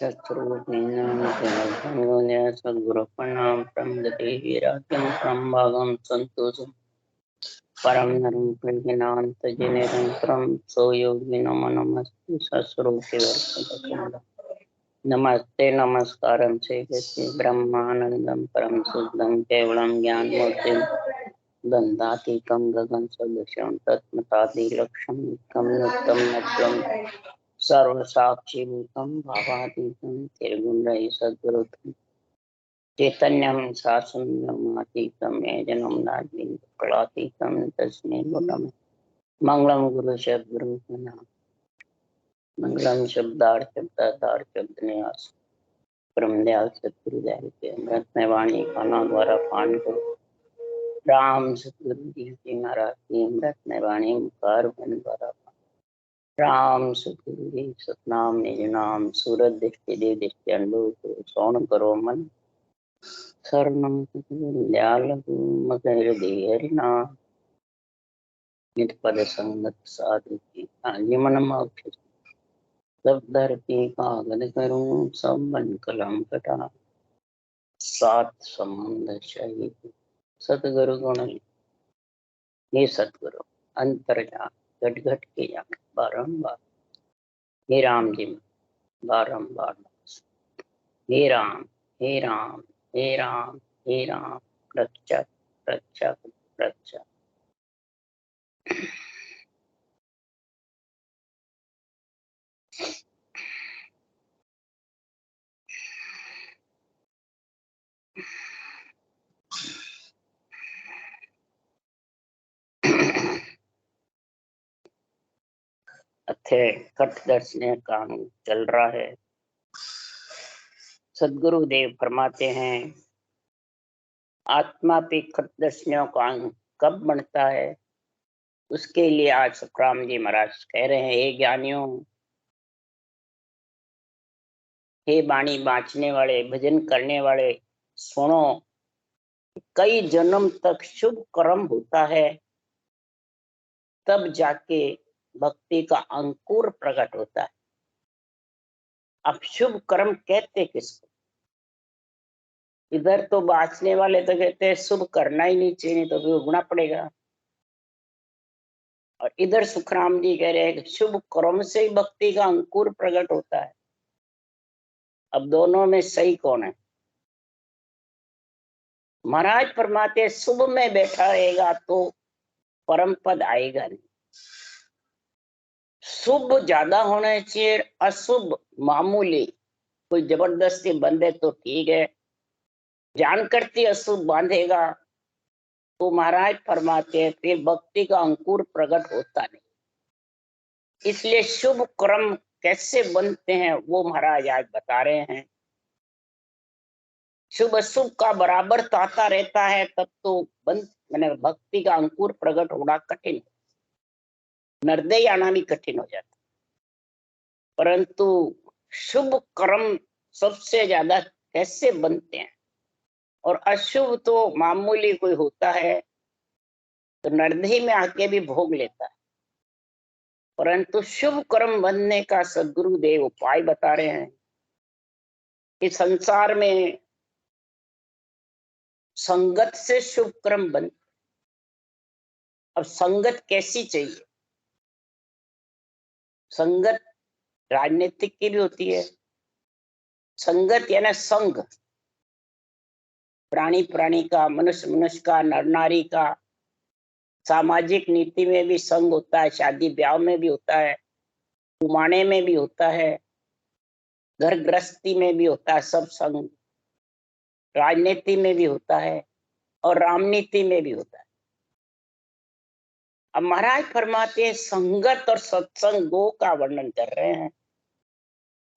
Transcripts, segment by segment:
सद्गुरु प्रणाम परम भागम संतोषम परम नरम प्रज्ञानंत निरंतरम सो योगी नमो नमस्ते सस्वरूपे नमस्ते नमस्कारम से ब्रह्मानंदम परम शुद्धम केवलम ज्ञान मूर्ति दंडातीकम गगन सदृशम तत्मतादि लक्ष्यम नित्यम नच्चम सर्व साक्षी भूतम भावातीतम त्रिगुण सद्गुरुतम चैतन्यम शासनम जन्म नागेन्द्र कलातीतम तस्मै गुणम मंगलम गुरु सद्गुरु नाम मंगलम शब्दार्थ शब्दार्थ शब्द न्यास परम दयाल सतगुरुदेव के अमृत में वाणी खाना द्वारा पान करो राम सतगुरु जी की महाराज की अमृत में वाणी मुखार बन द्वारा राम सतगुरु जी सतनाम निज नाम सूरत दृष्टि देव दृष्टि अनुभव को सौन करो मन शरणम दयाल हृदय हरिनाम नित पद संगत साधु की जीवन मोक्ष सब धरती कागद करूं सब मन कलम कटा सात संबंध शहीद सतगुरु गुण ये सतगुरु अंतर्जान घट घट के जान बारंबार हे राम जी बारंबार हे राम हे राम हे राम हे राम रक्षक रक्षक रक्षक। कठ दर्शन का चल रहा है। सदगुरु देव फरमाते हैं आत्मा पे खट दर्शनों का अंग कब बनता है, उसके लिए आज सुखराम जी महाराज कह रहे हैं, हे ज्ञानियों, हे वाणी बांचने वाले, भजन करने वाले, सुनो, कई जन्म तक शुभ कर्म होता है, तब जाके भक्ति का अंकुर प्रकट होता है। अब शुभ कर्म कहते किसको? इधर तो बांचने वाले तो कहते हैं शुभ करना ही नहीं चाहिए, तो भी उगना पड़ेगा, और इधर सुखराम जी कह रहे हैं कि शुभ कर्म से ही भक्ति का अंकुर प्रकट होता है। अब दोनों में सही कौन है? महाराज फरमाते शुभ में बैठा रहेगा तो परम पद आएगा नहीं। शुभ ज्यादा होना चाहिए, अशुभ मामूली, कोई जबरदस्ती बंधे तो ठीक है, जान करती अशुभ बांधेगा तो महाराज फरमाते हैं फिर भक्ति का अंकुर प्रकट होता नहीं। इसलिए शुभ कर्म कैसे बनते हैं वो महाराज आज बता रहे हैं। शुभ अशुभ का बराबर ताता रहता है तब तो मैंने भक्ति का अंकुर प्रकट होना कठिन, नरदय आना भी कठिन हो जाता। परंतु शुभ कर्म सबसे ज्यादा कैसे बनते हैं, और अशुभ तो मामूली कोई होता है तो नरदय में आके भी भोग लेता है। परंतु शुभ कर्म बनने का सद्गुरु देव उपाय बता रहे हैं कि संसार में संगत से शुभ कर्म बनते। अब संगत कैसी चाहिए? संगत राजनीतिक की भी होती है, संगत यानी संग, प्राणी प्राणी का, मनुष्य मनुष्य का, नर नारी का, सामाजिक नीति में भी संग होता है, शादी ब्याह में भी होता है, घुमाने में भी होता है, घर गृहस्थी में भी होता है, सब संग, राजनीति में भी होता है और रामनीति में भी होता है। अब महाराज फरमाते हैं संगत और सत्संग दो का वर्णन कर रहे हैं।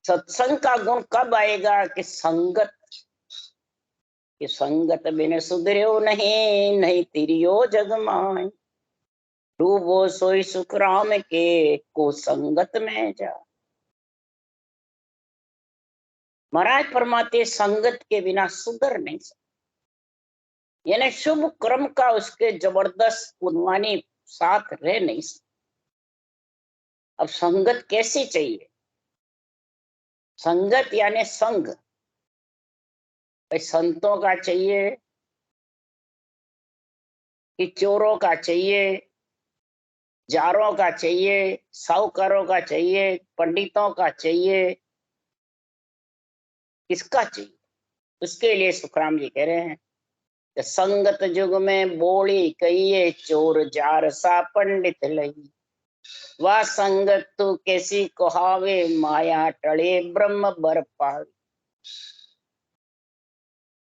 सत्संग का गुण कब आएगा कि संगत बिन सुधर्यो नहीं, नहीं तिरियो जग माय, डूबो सोई सुख राम के, को संगत में जा। महाराज फरमाते संगत के बिना सुधर नहीं सकते, यानी शुभ कर्म का उसके जबरदस्त पुनवानी साथ रह नहीं सकते। अब संगत कैसी चाहिए? संगत यानी संग। भाई संतों का चाहिए कि चोरों का चाहिए, जारों का चाहिए, साहूकारों का चाहिए, पंडितों का चाहिए, किसका चाहिए? उसके लिए सुखराम जी कह रहे हैं कि संगत जुग में बोली कहिए, चोर जार सा पंडित लई। वह संगत तू कैसी कुहावे, माया टले ब्रह्म बर पावे।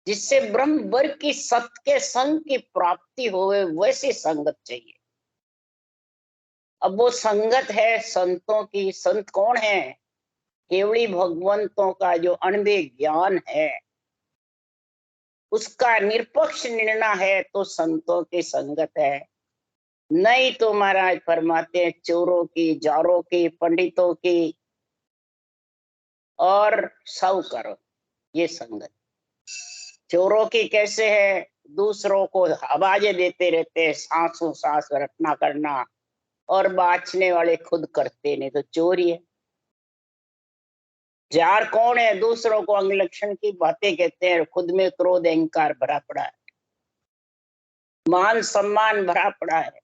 जिससे ब्रह्म बर की सत्य के संग की प्राप्ति होवे, वैसी संगत चाहिए। अब वो संगत है संतों की। संत कौन है? केवली भगवंतों का जो अनबे ज्ञान है, उसका निरपक्ष निर्णय है तो संतों की संगत है। नहीं तो महाराज फरमाते हैं चोरों की, जारों की, पंडितों की और साहूकारों, ये संगत। चोरों की कैसे है? दूसरों को आवाजें देते रहते हैं, सांसों सांस रटना करना, और बाँचने वाले खुद करते नहीं तो चोरी है। जार कौन है? दूसरों को अंग लक्षण की बातें कहते हैं, खुद में क्रोध अहंकार भरा पड़ा है, मान सम्मान भरा पड़ा है,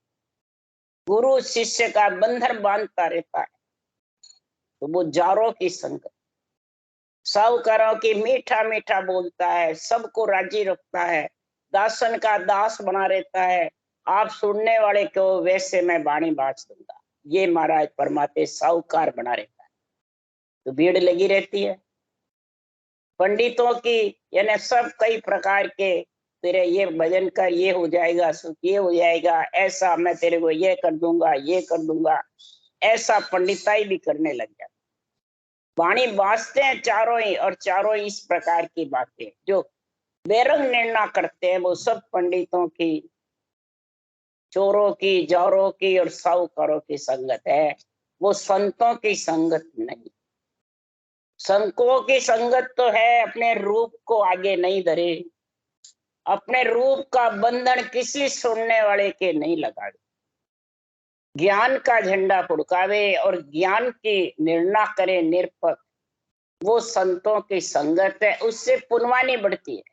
गुरु शिष्य का बंधन बांधता रहता है, तो वो जारों की संगत। साहूकारों की मीठा मीठा बोलता है, सबको राजी रखता है, दासन का दास बना रहता है, आप सुनने वाले को वैसे मैं बाणी बाज दूंगा, ये महाराज परमात्मा साहूकार बना रहता है, तो भीड़ लगी रहती है। पंडितों की यानी सब कई प्रकार के, तेरे ये भजन कर, ये हो जाएगा सुख, ये हो जाएगा, ऐसा मैं तेरे को ये कर दूंगा, ये कर दूंगा, ऐसा पंडिताई भी करने लग जाता। वाणी बाजते हैं चारों ही, और चारों ही इस प्रकार की बातें जो बेरंग निर्णय करते हैं, वो सब पंडितों की, चोरों की, जारों की और साहूकारों की संगत है, वो संतों की संगत नहीं। संतों की संगत तो है अपने रूप को आगे नहीं धरे, अपने रूप का बंधन किसी सुनने वाले के नहीं लगावे, ज्ञान का झंडा फुड़कावे और ज्ञान की निर्णय करे निरपक्ष, वो संतों की संगत है। उससे पुनवानी बढ़ती है।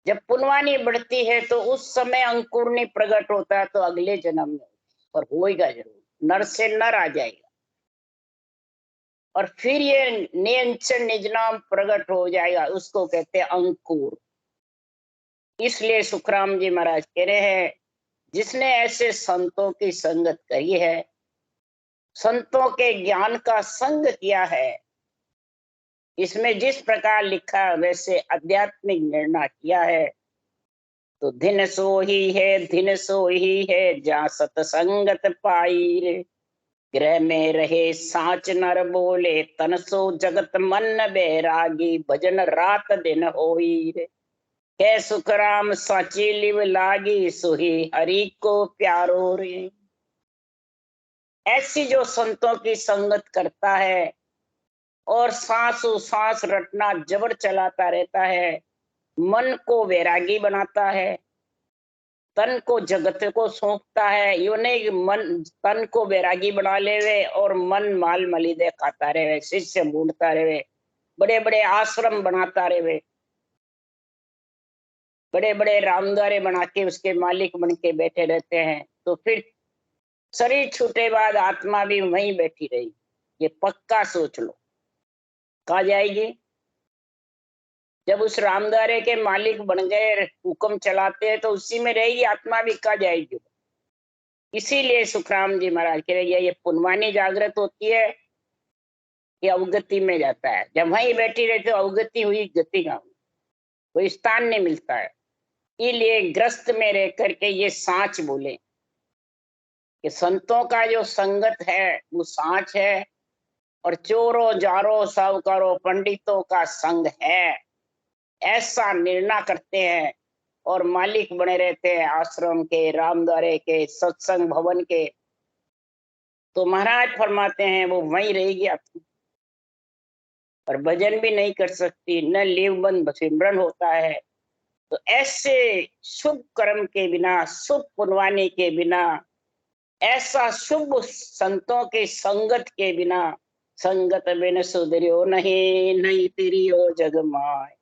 जब पुनवानी बढ़ती है तो उस समय अंकुर नहीं प्रकट होता है, तो अगले जन्म में और होएगा जरूर, नर से नर आ जाएगा और फिर ये नियंचन निज नाम प्रकट हो जाएगा, उसको कहते हैं अंकुर। इसलिए सुखराम जी महाराज कह रहे हैं जिसने ऐसे संतों की संगत करी है, संतों के ज्ञान का संग किया है, इसमें जिस प्रकार लिखा वैसे आध्यात्मिक निर्णय किया है, तो दिन सो ही है, दिन सो ही है, जहाँ सतसंगत पाई रे। गृह में रहे साच नर बोले, तन सो जगत मन बैरागी, भजन रात दिन होई रे। कै सुखराम साची लिव लागी, सुही हरि को प्यारो रे। ऐसी जो संतों की संगत करता है और सांसों सांस रटना जबर चलाता रहता है, मन को वैरागी बनाता है, तन को जगत को सौंपता है, यू नहीं मन तन को वैरागी बना लेवे और मन माल मलिदे खाता रहे, शिष्य ढूंढता रहे, बड़े बड़े आश्रम बनाता रहे, बड़े बड़े रामद्वारे बना के उसके मालिक बन के बैठे रहते हैं, तो फिर शरीर छूटे बाद आत्मा भी वहीं बैठी रही। ये पक्का सोच लो। कहाँ जाएगी? जब उस रामद्वारे के मालिक बन गए, हुक्म चलाते हैं, तो उसी में रहेगी आत्मा, भी कहाँ जाएगी? इसीलिए सुखराम जी महाराज कह रहे ये पुनवानी जागृत होती है, ये अवगति में जाता है। जब वहीं बैठी रहती तो अवगति हुई, गति का कोई स्थान नहीं मिलता है। इसलिए ग्रस्त में रह करके ये सांच बोले कि संतों का जो संगत है वो सांच है, और चोरों जारों साहूकारों पंडितों का संग है, ऐसा निर्णय करते हैं और मालिक बने रहते हैं आश्रम के, रामद्वारे के, सत्संग भवन के, तो महाराज फरमाते हैं वो वहीं रहेगी आत्मा, और भजन भी नहीं कर सकती, न लीवबंद सिमरन होता है। तो ऐसे शुभ कर्म के बिना, शुभ पुनवानी के बिना, ऐसा शुभ संतों के संगत के बिना संगत बिन सुधरियो नहीं, नहीं तिरियो जग माय।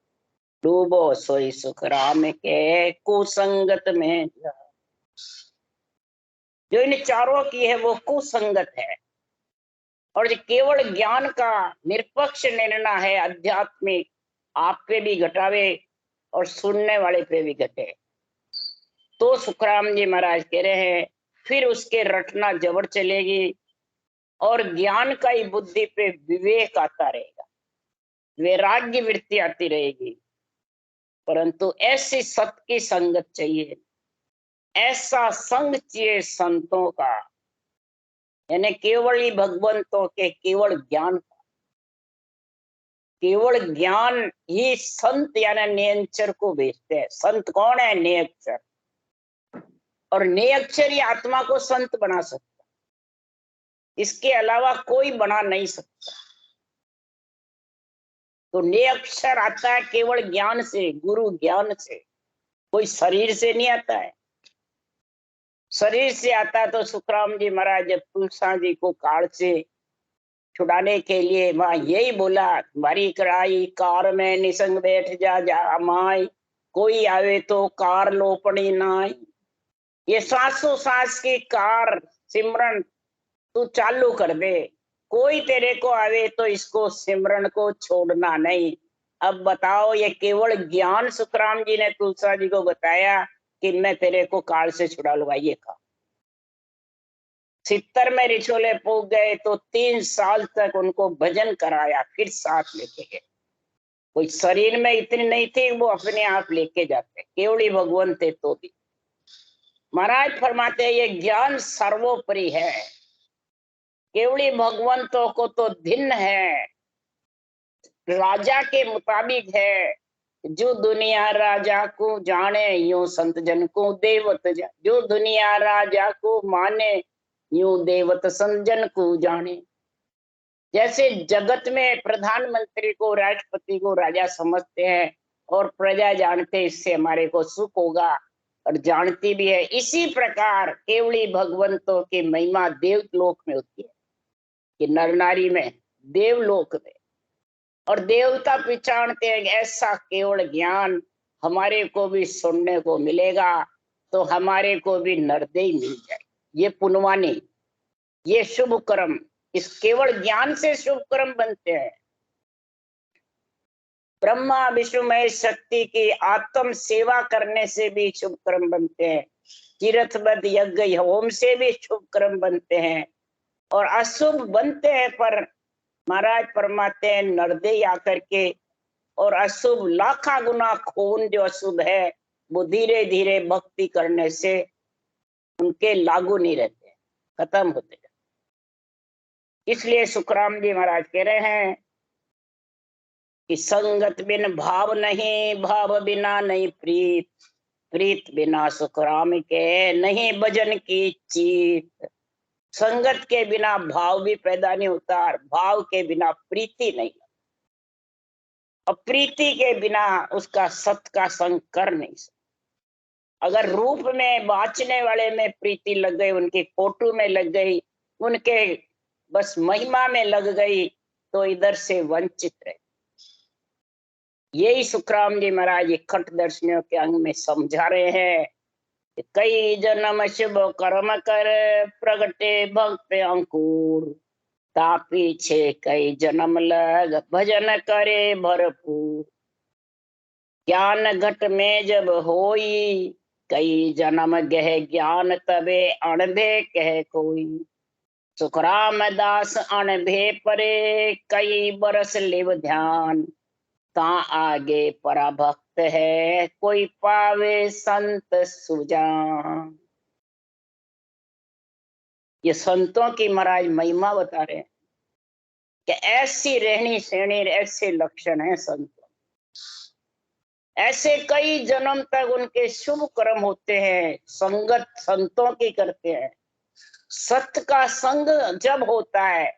डूबो सोई सुख राम के, कुसंगत में जाए। जो इन चारों की है वो कुसंगत है, और जो केवल ज्ञान का निरपक्ष निर्णय है आध्यात्मिक, आप पे भी घटावे और सुनने वाले पे भी घटे। तो सुखराम जी महाराज कह रहे हैं फिर उसके रटना जबर चलेगी और ज्ञान का ही बुद्धि पे विवेक आता रहेगा, वैराग्य वृत्ति आती रहेगी। परंतु ऐसी सत की संगत चाहिए, ऐसा संग चाहिए संतों का, यानी केवल ही भगवंतों के केवल ज्ञान, केवल ज्ञान ही संत यानी नियंचर को भेजते हैं। संत कौन है? नियंचर। और नियंचर ही आत्मा को संत बना सकता, इसके अलावा कोई बना नहीं सकता। तो नियंचर आता है केवल ज्ञान से, गुरु ज्ञान से, कोई शरीर से नहीं आता है। शरीर से आता तो सुखराम जी महाराज जब तुलसा जी को काल से छुड़ाने के लिए वहां यही बोला, तुम्हारी कराई कार में निसंग बैठ जा जा माई, कोई आवे तो कार लोपड़ी नाई। ये सांसों सांस की कार सिमरन तू चालू कर दे, कोई तेरे को आवे तो इसको सिमरन को छोड़ना नहीं। अब बताओ, ये केवल ज्ञान सुखराम जी ने तुलसा जी को बताया कि मैं तेरे को काल से छुड़ा लूंगा, ये कहा। 70 में रिछोले पूग गए तो 3 साल तक उनको भजन कराया, फिर साथ लेके गए। कोई शरीर में इतनी नहीं थी, वो अपने आप लेके जाते, केवली भगवान थे तो भी। महाराज फरमाते हैं ये ज्ञान सर्वोपरि है, केवली भगवंतों को तो भिन्न है, राजा के मुताबिक है। जो दुनिया राजा को जाने, यूं संत जन को देवत जाने। जो दुनिया राजा को माने, यूं देवत संत जन को जाने। जैसे जगत में प्रधानमंत्री को, राष्ट्रपति को राजा समझते हैं और प्रजा जानते हैं इससे हमारे को सुख होगा, और जानती भी है, इसी प्रकार केवली भगवंतों की महिमा देवलोक में होती है कि नर नारी में, देवलोक में। और देवता पहचानते हैं ऐसा केवल ज्ञान हमारे को भी सुनने को मिलेगा, तो हमारे को भी नरदेय मिल जाए। ये पुण्यवानी, ये शुभ कर्म, इस केवल ज्ञान से शुभ कर्म बनते हैं। ब्रह्मा विष्णु महेश शक्ति की आत्म सेवा करने से भी शुभ कर्म बनते हैं। तीर्थबद्ध यज्ञ होम से भी शुभ कर्म बनते हैं, और अशुभ बनते हैं पर महाराज फरमाते हैं नरदेय आकर के, और अशुभ लाखा गुना खून जो अशुभ है वो धीरे धीरे भक्ति करने से उनके लागू नहीं रहते, खत्म होते। इसलिए सुखराम जी महाराज कह रहे हैं कि संगत बिन भाव नहीं, भाव बिना नहीं प्रीत, प्रीत बिना सुखराम के नहीं भजन की चीत। संगत के बिना भाव भी पैदा नहीं होता, भाव के बिना प्रीति नहीं, और प्रीति के बिना उसका सत का संग कर नहीं सकता। अगर रूप में बाँचने वाले में प्रीति लग गई, उनकी फोटो में लग गई, उनके बस महिमा में लग गई, तो इधर से वंचित रहे। यही सुखराम जी महाराज खट दर्शनियों के अंग में समझा रहे हैं कि कई जन्म शुभ कर्म कर, प्रगटे भक्त अंकुर, ता पीछे कई जन्म लग भजन करे भरपूर। ज्ञान घट में जब होई, कई जन्म गह ज्ञान तबे अणभे कह कोई। सुखराम दास अणभे परे, कई बरस लिव ध्यान, ता आगे पराभक्त है, कोई पावे संत सुजान। ये संतों की महाराज महिमा बता रहे हैं कि ऐसी रहनी सहनी, ऐसे लक्षण है संतों, ऐसे कई जन्म तक उनके शुभ कर्म होते हैं, संगत संतों की करते हैं। सत्य का संग जब होता है,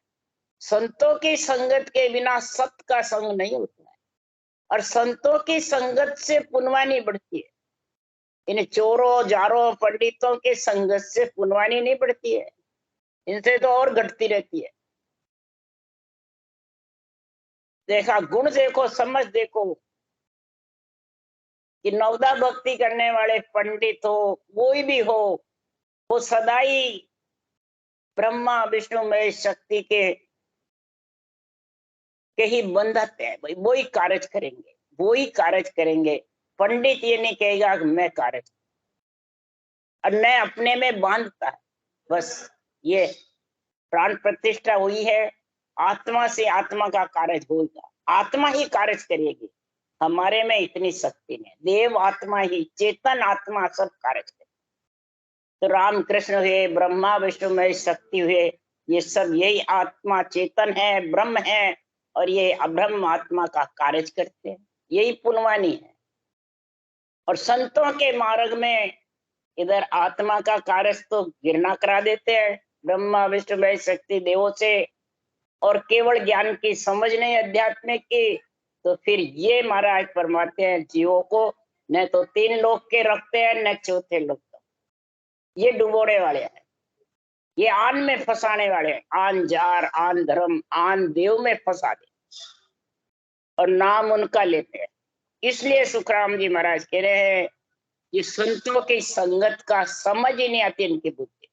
संतों की संगत के बिना सत्य का संग नहीं होता है, और संतों की संगत से पुण्यवानी बढ़ती है। इन चोरों जारों पंडितों के संगत से पुण्यवानी नहीं बढ़ती है, इनसे तो और घटती रहती है। देखा, गुण देखो, समझ देखो कि नवदा भक्ति करने वाले पंडित हो, कोई भी हो, वो सदा ही ब्रह्मा विष्णु महेश शक्ति के ही बंधक है भाई। वो ही कार्य करेंगे, वो ही कार्य करेंगे। पंडित ये नहीं कहेगा कि मैं कार्य, और न अपने में बांधता है। बस ये प्राण प्रतिष्ठा हुई है, आत्मा से आत्मा का कार्य होगा, आत्मा ही कार्य करेगी। हमारे में इतनी शक्ति नहीं, देव आत्मा ही, चेतन आत्मा सब कार्य करे। तो राम कृष्ण हुए, ब्रह्मा विष्णु महेश शक्ति हुए, ये सब यही आत्मा चेतन है, ब्रह्म है, और ये अब्रह्म आत्मा का कार्य करते हैं। यही पुनवानी है। और संतों के मार्ग में इधर आत्मा का कार्य तो गिरना करा देते हैं ब्रह्मा विष्णु महेश शक्ति देवों से, और केवल ज्ञान की समझ नहीं अध्यात्मिक की, तो फिर ये महाराज फरमाते हैं जीवों को न तो 3 लोक के रखते हैं, न चौथे लोक। ये डुबोने वाले हैं, ये आन में फंसाने वाले हैं। आन जार, आन धर्म, आन देव में फंसा दे और नाम उनका लेते हैं। इसलिए सुखराम जी महाराज कह रहे हैं ये संतों की संगत का समझ ही नहीं आती इनकी बुद्धि।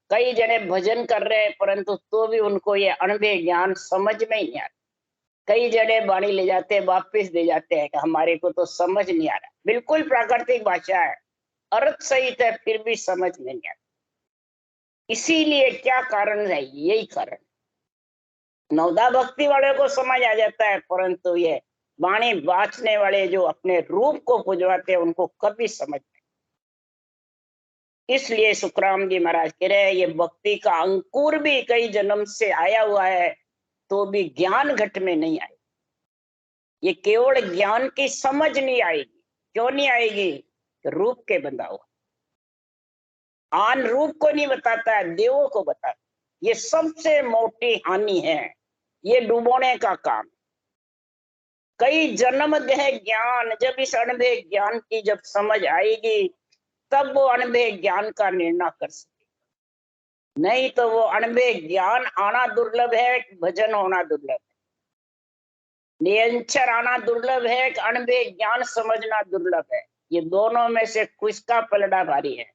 कई जने भजन कर रहे हैं परंतु तो भी उनको ये अनुभव ज्ञान समझ में ही नहीं आता। कई जने वाणी ले जाते हैं, वापिस दे जाते हैं कि हमारे को तो समझ नहीं आ रहा। बिल्कुल प्राकृतिक भाषा है, अर्थ सहित है, फिर भी समझ में नहीं आता। इसीलिए क्या कारण है? यही कारण, नवदा भक्ति वाले को समझ आ जाता है, परंतु ये वाणी बाँचने वाले जो अपने रूप को पुजवाते हैं उनको कभी समझ नहीं। इसलिए सुखराम जी महाराज कह रहे हैं ये भक्ति का अंकुर भी कई जन्म से आया हुआ है, तो भी ज्ञान घट में नहीं आए। ये केवल ज्ञान की समझ नहीं आएगी। क्यों नहीं आएगी? रूप के बंधा हुआ, आन रूप को नहीं बताता है, देवों को बताता। ये सबसे मोटी हानि है, ये डुबोने का काम। कई जन्म देह ज्ञान, जब इस अनुभव ज्ञान की जब समझ आएगी तब वो अनुभव ज्ञान का निर्णय कर सके। नहीं तो वो अनुभव ज्ञान आना दुर्लभ है, भजन होना दुर्लभ है। निरंतर आना दुर्लभ है, अनुभव ज्ञान समझना दुर्लभ है। ये दोनों में से किसका पलड़ा भारी है?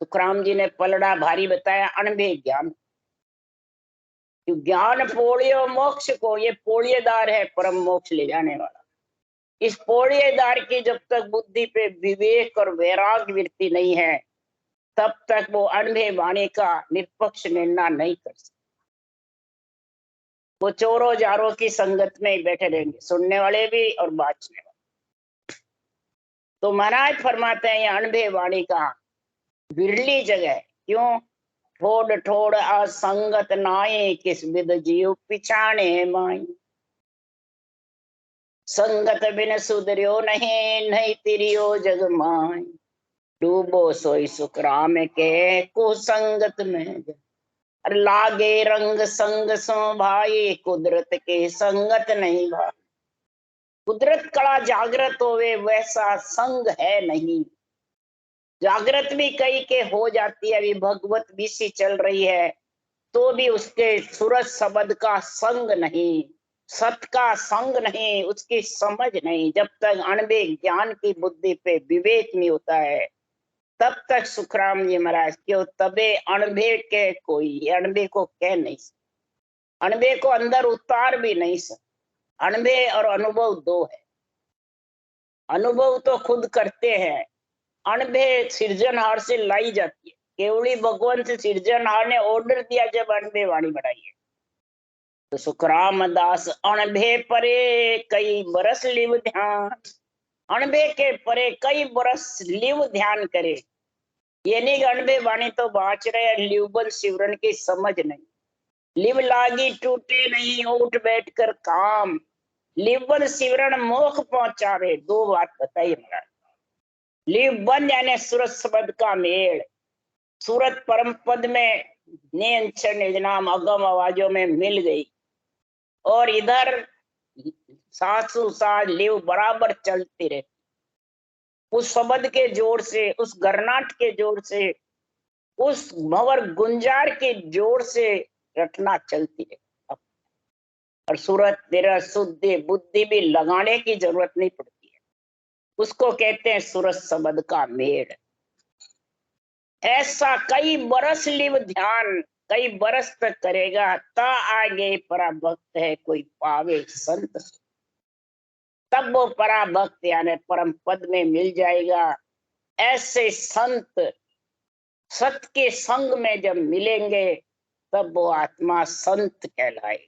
सुखराम जी ने पलड़ा भारी बताया अनुभव ज्ञान। ज्ञान पोड़ियो मोक्ष को, ये पोड़िएदार है परम मोक्ष ले जाने वाला। इस पोड़िएदार की जब तक बुद्धि पे विवेक और वैराग्य वृत्ति नहीं है तब तक वो अनुभव वाणी का निष्पक्ष निर्णय नहीं कर सकते। वो चोरों जारों की संगत में ही बैठे रहेंगे, सुनने वाले भी और बाँचने वाले। तो महाराज फरमाते हैं ये अनुभव वाणी का विरली जगह। क्यों? ठोड़ ठोड़ असंगत नाई, किस विद जीव पिछाने माई। संगत बिन सुधरियो नहीं, नहीं तिरियो जग माई। डूबो सोई सुखराम के कुसंगत में। लागे रंग संग सो भाई, कुदरत के संगत नहीं भाई। कुदरत कला जागृत होवे वैसा संग है नहीं। जागृत भी कई के हो जाती है, अभी भगवत विषय चल रही है तो भी उसके सूरज शब्द का संग नहीं, सत का संग नहीं, उसकी समझ नहीं। जब तक अनुभव ज्ञान की बुद्धि पे विवेक नहीं होता है तब तक सुखराम जी महाराज क्यों तबे अनुभव के कोई अनुभव को कह नहीं सकते, अनुभव को अंदर उतार भी नहीं सकते। अनुभव और अनुभव दो है। अनुभव तो खुद करते हैं, अनुभव सृजनहार से लाई जाती है। केवली भगवान से सृजनहार ने ऑर्डर दिया जब अनुभव वाणी बढ़ाई है। तो सुखराम दास अनुभव परे कई बरस लिव ध्यान, अनुभव के परे कई बरस लिव ध्यान करे। ये नहीं अनुभव वाणी तो बाँच रहे, लिवबल शिवरण की समझ नहीं। लिव लागी टूटे नहीं, उठ बैठ कर काम। लिवबल शिवरण मोख पहुंचावे। दो बात बताई हमारा। लिव बन यानी सूरत शब्द का मेल, सूरत परम पद में नियंचर निज नाम अगम आवाजों में मिल गई, और इधर सासू साज लिव बराबर चलती रहे। उस शब्द के जोर से, उस गर्नाट के जोर से, उस भंवर गुंजार के जोर से रटना चलती रहे। और सूरत तेरा शुद्धि बुद्धि भी लगाने की जरूरत नहीं पड़ती है। उसको कहते हैं सूरत शब्द का मेड़। ऐसा कई बरस लिव ध्यान, कई बरस तक करेगा, ता आगे पराभक्त है कोई पावे संत, तब वो पराभक्त यानी परम पद में मिल जाएगा। ऐसे संत सत के संग में जब मिलेंगे तब वो आत्मा संत कहलाए।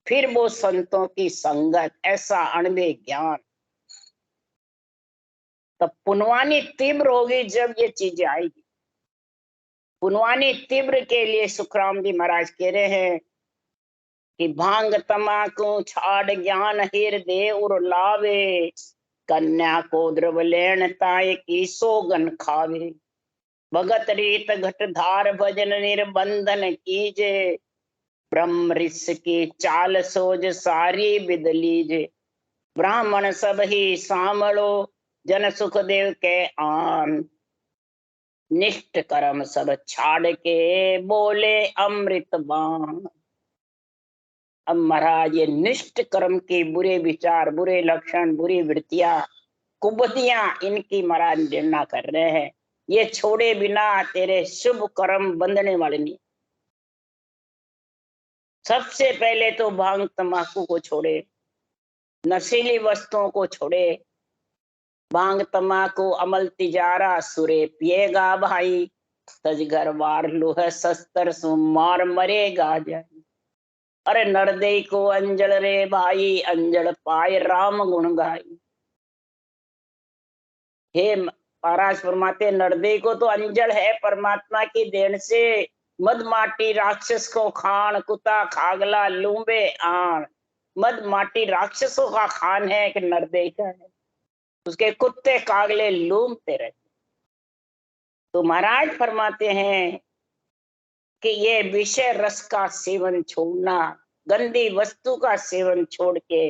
फिर वो संतों की संगत, ऐसा अणवे ज्ञान, तब पुनवानी तीव्र होगी जब ये चीजें आएगी। पुनवानी तीव्र के लिए सुखराम जी महाराज कह रहे हैं कि भांग तमाकू छाड़ ज्ञान हीर दे उर लावे, कन्या को द्रव लेन ताए की सोगन खावे, भगत रीत घट धार भजन निर्बंधन कीजे, ब्रह्म ऋष की चाल सोज सारी विद लीजे, ब्राह्मण सब ही सामलो जन सुखदेव के आन, निष्ठ कर्म सब छाड़ के बोले अमृत बाण। अब महाराज ये निष्ठ कर्म के बुरे विचार, बुरे लक्षण, बुरी वृत्तियां, कुबतियां, इनकी महाराज निंदा कर रहे हैं। ये छोड़े बिना तेरे शुभ कर्म बंधने वाले नहीं। सबसे पहले तो भांग तंबाकू को छोड़े, नशीली वस्तुओं को छोड़े। भांग तंबाकू अमल तिजारा सुरे पिएगा भाई, तजगर वार लोह शस्त्र सुमार मरेगा जाई। अरे नरदे को अंजल रे भाई, अंजल पाए राम गुण गाई। हे महाराज फरमाते नरदे को तो अंजल है परमात्मा की देन से, मद माटी राक्षस को खान, कुत्ता खागला लूंबे आन। मद माटी राक्षसों का खान है कि नरदे का है, उसके कुत्ते कागले लूमते रहते। तो महाराज फरमाते हैं कि ये विषय रस का सेवन छोड़ना, गंदी वस्तु का सेवन छोड़ के,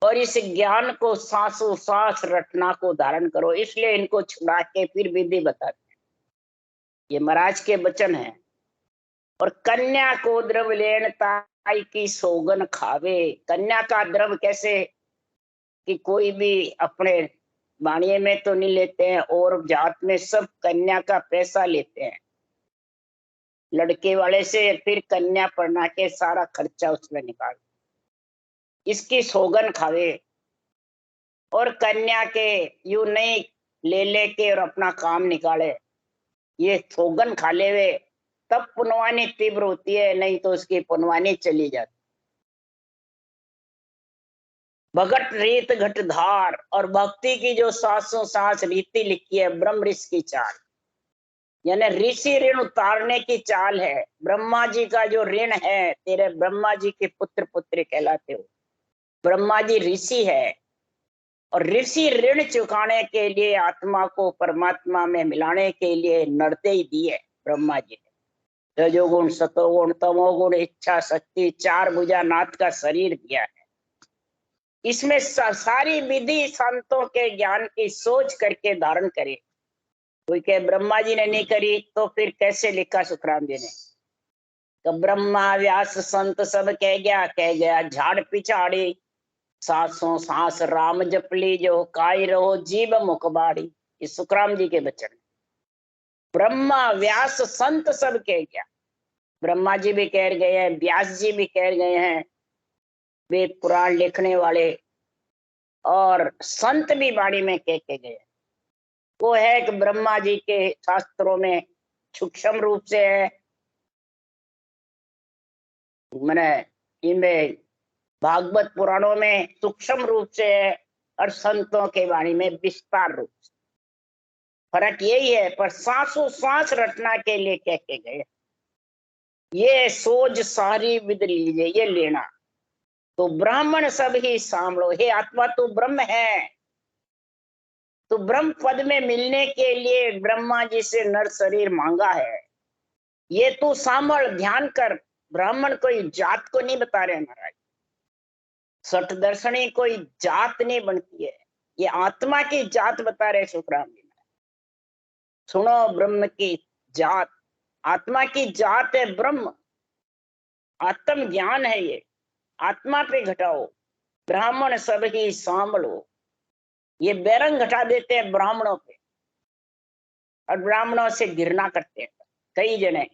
और इस ज्ञान को सांसों सांस रटना को धारण करो। इसलिए इनको छुड़ा के फिर विधि बताते हैं। ये महाराज के वचन है। और कन्या को द्रव लेन ताई की सोगन खावे। कन्या का द्रव कैसे कि कोई भी अपने बाणिये में तो नहीं लेते हैं, और जात में सब कन्या का पैसा लेते हैं लड़के वाले से, फिर कन्या पढ़ना के सारा खर्चा उसमें निकाल, इसकी सोगन खावे। और कन्या के यू नहीं ले लेके और अपना काम निकाले, ये सोगन खा ले वे, तब पुनवानी तीव्र होती है, नहीं तो उसकी पुनवानी चली जाती। भगत रीत घट धार, और भक्ति की जो सांसों सांस रीति लिखी है, ब्रह्म ऋषि की चाल, यानी ऋषि ऋण उतारने की चाल है। ब्रह्मा जी का जो ऋण है, तेरे ब्रह्मा जी के पुत्र पुत्री कहलाते हो। ब्रह्मा जी ऋषि है, और ऋषि ऋण चुकाने के लिए, आत्मा को परमात्मा में मिलाने के लिए नरते ही दिए ब्रह्मा जी ने। रजोगुण सतोगुण तमोगुण इच्छा शक्ति, चार भुजा नाथ का शरीर दिया है। इसमें सारी विधि संतों के ज्ञान की सोच करके धारण करे। कोई कहे ब्रह्मा जी ने नहीं करी, तो फिर कैसे लिखा सुखराम जी ने? तो ब्रह्मा व्यास संत सब कह गया झाड़ पिछाड़ी, सांसों सांस राम जप लीजो, काई रहो जीव मुखबाड़ी। ये सुखराम जी के वचन। ब्रह्मा व्यास संत सब कह गया, ब्रह्मा जी भी कह गए हैं, व्यास जी भी कह गए हैं, वे पुराण लिखने वाले, और संत भी वाणी में कह के गए। वो है कि ब्रह्मा जी के शास्त्रों में सूक्ष्म रूप से है, मैंने इनमें भागवत पुराणों में सूक्ष्म रूप से है, और संतों के वाणी में विस्तार रूप से। फर्क यही है, पर सांसों सांस रटना के लिए कह के गए। ये सोच सारी विद लीजिए, ये लेना। तो ब्राह्मण सब ही सांभलो, हे आत्मा तू ब्रह्म है, तो ब्रह्म पद में मिलने के लिए ब्रह्मा जी से नर शरीर मांगा है, ये तू सांभल, ध्यान कर। ब्राह्मण कोई जात को नहीं बता रहे महाराज, सठ दर्शनी कोई जात नहीं बनती है, ये आत्मा की जात बता रहे सुखराम जी। सुनो ब्रह्म की जात, आत्मा की जात है ब्रह्म, आत्म ज्ञान है ये। आत्मा पे घटाओ, ब्राह्मण सब ही सांभलो। ये बैरंग घटा देते हैं ब्राह्मणों पे और ब्राह्मणों से घृणा करते हैं कई जने,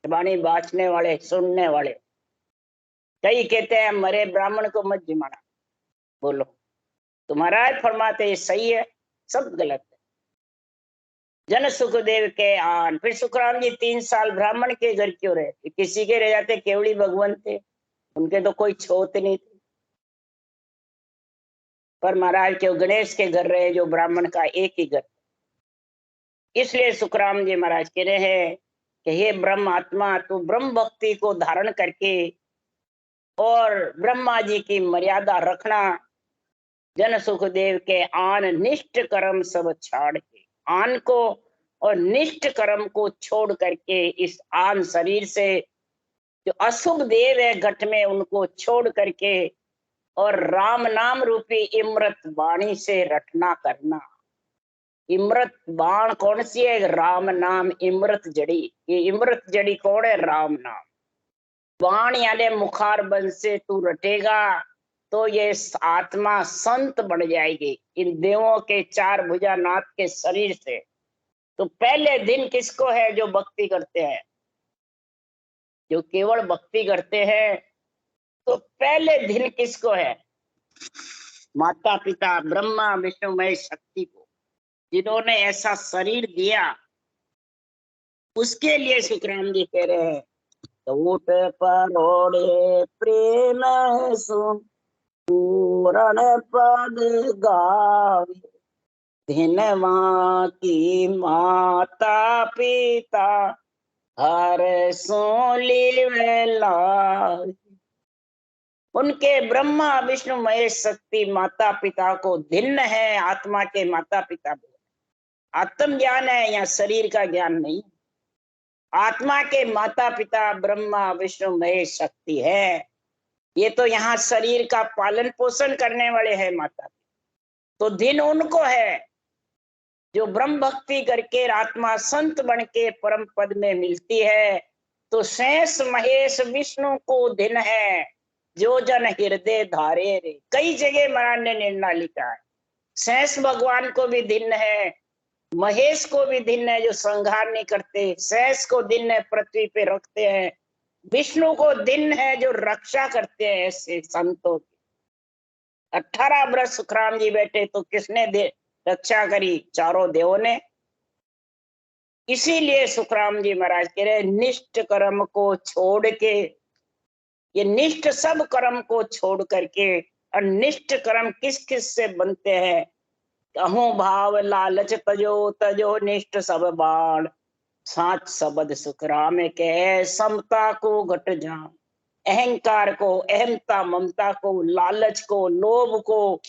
वाणी बांचने वाले, सुनने वाले। कई कहते हैं मरे ब्राह्मण को मत जिमाना। बोलो, तुम्हारा फरमाते ये सही है, सब गलत है। जन सुखदेव के आन। फिर सुखराम जी 3 साल ब्राह्मण के घर क्यों रहे? किसी के रह जाते, केवड़ी भगवान थे, उनके तो कोई छोत नहीं थी। पर महाराज क्यों गणेश के घर रहे, जो ब्राह्मण का एक ही घर। इसलिए सुखराम जी महाराज कह रहे हैं कि हे ब्रह्म आत्मा, तू ब्रह्म भक्ति को धारण करके और ब्रह्मा जी की मर्यादा रखना। जन सुखदेव के आन निष्ठ कर्म सब छाड़ के, आन को और निष्ठ कर्म को छोड़ करके, इस आन शरीर से जो अशुभ देव है घट में, उनको छोड़ करके और राम नाम रूपी इमृत वाणी से रटना करना। इमृत बाण कौन सी है? राम नाम इमृत जड़ी। ये इमृत जड़ी कौन है? राम नाम। बाण यानी मुखार बंद से तू रटेगा तो ये आत्मा संत बन जाएगी इन देवों के 4 भुजा नाथ के शरीर से। तो पहले दिन किसको है? जो भक्ति करते हैं, जो केवल भक्ति करते हैं। तो पहले दिन किसको है? माता पिता ब्रह्मा विष्णु महेश शक्ति को, जिन्होंने ऐसा शरीर दिया, उसके लिए सुखराम जी कह रहे हैं, टूट परोड़े प्रेम सुन पूरण पद गावे, धनवा की माता पिता हर सो लीवेला। उनके ब्रह्मा विष्णु महेश शक्ति माता पिता को धिन्न है, आत्मा के माता पिता। आत्म ज्ञान है, या शरीर का ज्ञान नहीं। आत्मा के माता पिता ब्रह्मा विष्णु महेश शक्ति है। ये तो यहाँ शरीर का पालन पोषण करने वाले हैं माता। तो दिन उनको है जो ब्रह्म भक्ति करके आत्मा संत बन के परम पद में मिलती है। तो शेष महेश विष्णु को दिन है जो जन हृदय धारे रे। कई जगह महाराज ने निर्णय लिखा है, शेष भगवान को भी दिन है, महेश को भी दिन है जो संहार नहीं करते, शेष को दिन है पृथ्वी पे रखते हैं, विष्णु को दिन है जो रक्षा करते हैं ऐसे संतों की। 18 वर्ष सुखराम जी बैठे तो किसने रक्षा करी? चारों देवों ने। इसीलिए सुखराम जी महाराज कह रहे निष्ठ कर्म को छोड़ के, ये निष्ठ सब कर्म को छोड़ करके, और निष्ठ कर्म किस किस से बनते हैं? अहो भाव लालच तजो, तजो निष्ठ सब बाण, साच शब्द सुखराम के समता को घट जा। अहंकार को, अहमता ममता को, लालच को, लोभ को,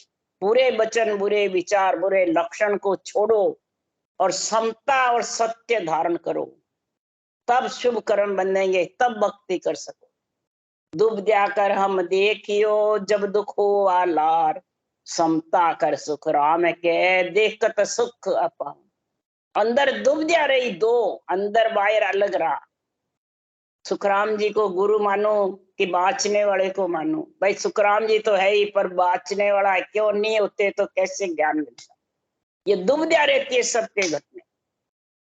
बुरे वचन बुरे विचार बुरे लक्षण को छोड़ो और समता और सत्य धारण करो, तब शुभ कर्म बनेंगे, तब भक्ति कर सको। दुब जाकर हम देखियो जब दुख हो आलार, समता कर सुख राम के देखत सुख अपार। अंदर दुब जा रही दो, अंदर बाहर अलग रहा। सुखराम जी को गुरु मानो कि बाँचने वाले को मानो? भाई सुखराम जी तो है ही, पर बाँचने वाला क्यों नहीं होते तो कैसे ज्ञान मिलता? ये दुविधा रहती है सबके घर में,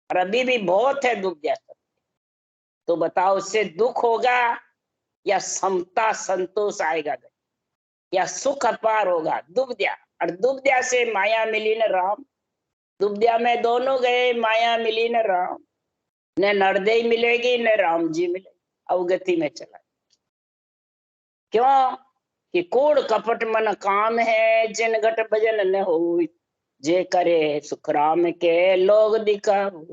और अभी भी बहुत है दुविधा। तो बताओ, उससे दुख होगा या समता संतोष आएगा, या सुख अपार होगा? दुविधा। और दुविधा से माया मिली न राम। दुविधा में दोनों गए, माया मिली न राम। न नरदेई मिलेगी न राम जी मिलेगी, अवगति में चला। क्यों? कि कूड़ कपट मन काम है, जिन घट भजन न हो, जे करे सुखराम के लोग दिखाओ।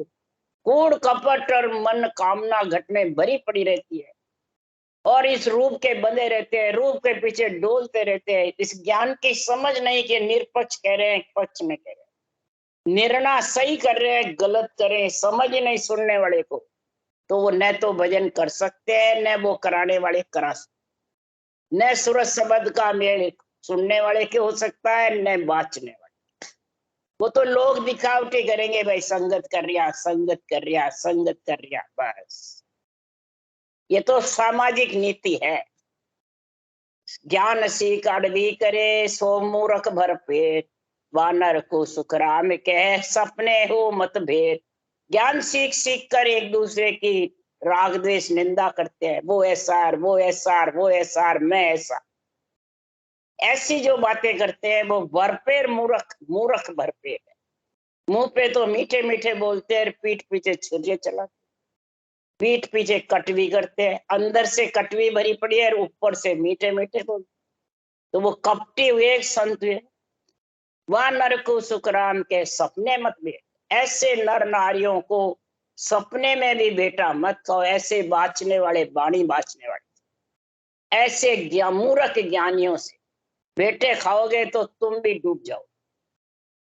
कूड़ कपट और मन कामना घट में भरी पड़ी रहती है, और इस रूप के बंधे रहते हैं, रूप के पीछे डोलते रहते हैं। इस ज्ञान की समझ नहीं कि निरपक्ष कह रहे हैं, पक्ष में कह रहे हैं, निर्णय सही कर रहे हैं, गलत कर रहे हैं, समझ ही नहीं सुनने वाले को। तो वो न तो भजन कर सकते हैं, न वो कराने वाले करा सकते, न सूरज शब्द का मेल सुनने वाले के हो सकता है, न बाँचने वाले। वो तो लोग दिखावटी करेंगे, भाई संगत कर रिया, संगत कर रिया, संगत कर रिया, बस। ये तो सामाजिक नीति है। ज्ञान सीख अड़बी करे, सो मूर्ख भर पेट। वानर को सुख राम कह, सपने हो मत भेद। ज्ञान सीख सीख कर एक दूसरे की राग द्वेष निंदा करते हैं। वो ऐसा, वो ऐसा, वो ऐसा, मैं ऐसा, ऐसी जो बातें करते हैं वो भरपेट मूर्ख, मूर्ख भरपेट है। मुंह पे तो मीठे मीठे बोलते हैं, पीठ पीछे छुरियां चलाते, पीठ पीछे कटवी करते हैं। अंदर से कटवी भरी पड़ी है और ऊपर से मीठे मीठे बोलते, तो वो कपटी हुए संत हुए। वह नर को सुखराम के सपने मत बेट। ऐसे नर नारियों को सपने में भी बेटा मत कहो। ऐसे बाचने वाले, बाणी बाचने वाले, ऐसे मूर्ख ज्ञानियों से बेटे खाओगे तो तुम भी डूब जाओ।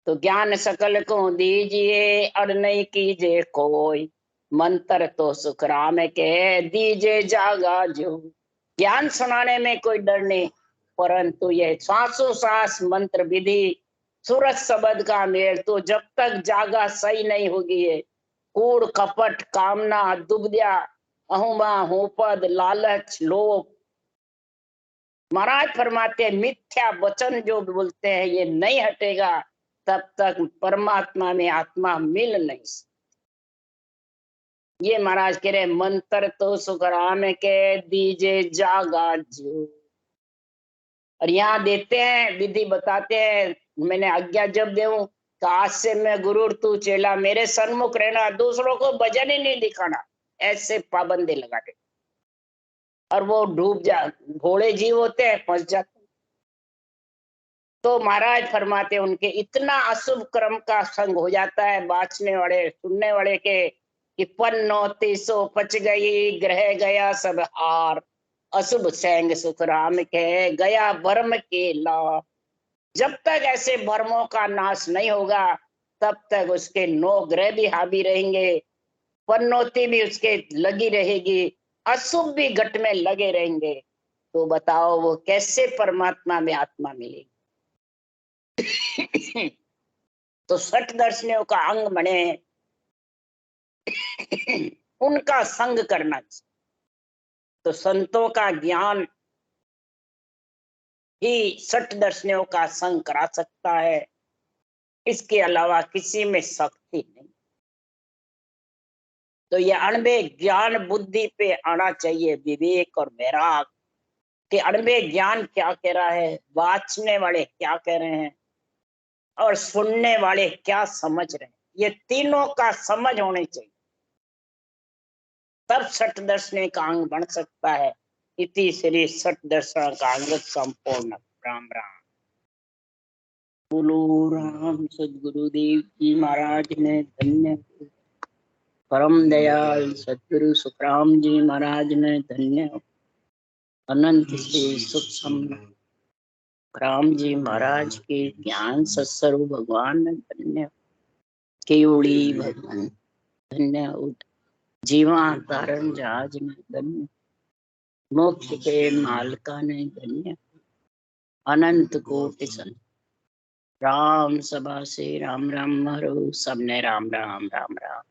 तो ज्ञान सकल को दीजिए, और नहीं कीजिए कोई। मंत्र तो सुखराम के, दीजिए जागा जो। ज्ञान सुनाने में कोई डर नहीं, परंतु ये सांसों सांस मंत्र विधि, सूरज शब्द का मेल, तो जब तक जागा सही नहीं होगी ये कूड़ कपट कामना दुबद्या अहुमा होपद लालच लोभ, महाराज फरमाते मिथ्या वचन जो बोलते हैं ये नहीं हटेगा तब तक परमात्मा में आत्मा मिल नहीं सकती। ये महाराज कह रहे मंत्र तो सुखराम के, दीजे जागा जो। और यहाँ देते हैं विधि बताते हैं, मैंने आज्ञा जब देऊं तो आज से मैं गुरु तू चेला, मेरे सन्मुख रहना, दूसरों को भजन ही नहीं दिखाना, ऐसे पाबंदी लगा दे। और वो डूब जा, भोले जीव होते हैं, फंस जाते। तो महाराज फरमाते उनके इतना अशुभ कर्म का संग हो जाता है बाचने वाले सुनने वाले के, कि पन्नौती सो पच गई, ग्रह गया सब हार। अशुभ सेंग सुख राम के, गया भरम के ला। जब तक ऐसे भरमों का नाश नहीं होगा तब तक उसके 9 ग्रह भी हावी रहेंगे, पन्नौती भी उसके लगी रहेगी, अशुभ भी घट में लगे रहेंगे। तो बताओ वो कैसे परमात्मा में आत्मा मिलेगी। तो सठ दर्शनियों का अंग बने, उनका संग करना चाहिए। तो संतों का ज्ञान ही सठ दर्शनियों का संग करा सकता है, इसके अलावा किसी में शक्ति नहीं। तो ये अणबे ज्ञान बुद्धि पे आना चाहिए, विवेक और वैराग कि अणबे ज्ञान क्या कह रहा है, वाचने वाले क्या कह रहे हैं और सुनने वाले क्या समझ रहे हैं, ये तीनों का समझ होनी चाहिए, तब सठ दर्शन का अंग बन सकता है। इति श्री सठ दर्शन का अंग संपूर्ण। राम राम। बोलो राम सदगुरुदेव जी महाराज ने धन्य। परम दयाल सदगुरु सुखराम जी महाराज ने धन्य। अनंत श्री सुख राम जी महाराज के ज्ञान सत्सर्व भगवान ने धन्य। केवड़ी भगवान धन्य। जीवा तारण जहाज में धन्य। मोक्ष के मालका ने धन्य। अनंत कोटि संत। राम सभा से राम राम हरो, सबने राम राम राम राम।